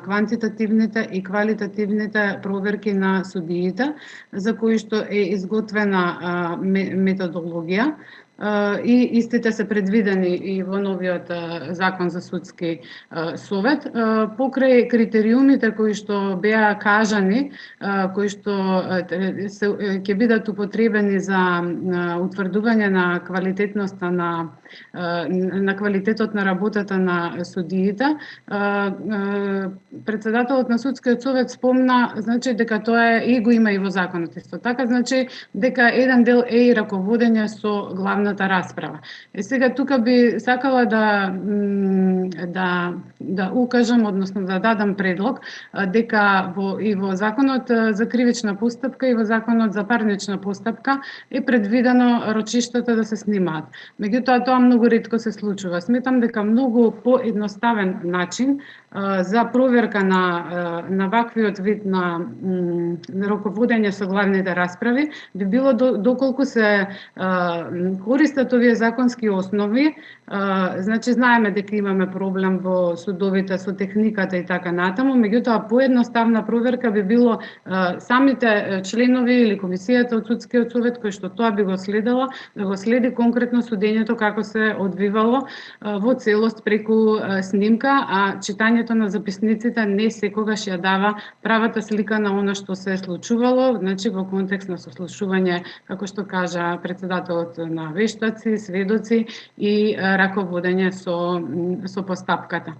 квантитативните и квалитативните проверки на судиите, за кои што е изготвена методологија и истите се предвидени и во новиот закон за судски совет. Покрај критериумите кои што беа кажани, кои што ќе бидат употребени за утврдување на квалитетноста на квалитетот на работата на судиите, председателот на судскиот совет спомна, значи, дека тоа и го има и во законот исто така, значи дека еден дел е и раководење со главната расправа. Сега тука би сакала да укажам, односно да дадам предлог дека и во законот за кривична постапка и во законот за парнична постапка е предвидено рочиштата да се снимаат. Меѓутоа тоа многу ретко се случува. Сметам дека многу поедноставен начин за проверка на ваквиот вид на раководење со главните расправи би било доколку се користат овие законски основи. Значи знаеме дека имаме проблем во судовите со техниката и така натаму, меѓутоа поедноставна проверка би било самите членови или комисијата од судскиот совет кој што тоа би го следела, да го следи конкретно судењето како се одвивало во целост преку снимка, а читањето на записниците не секогаш ја дава правата слика на она што се случувало, значи во контекст на сослушување, како што кажа председателот, на вештаци, сведоци и раководење со постапката.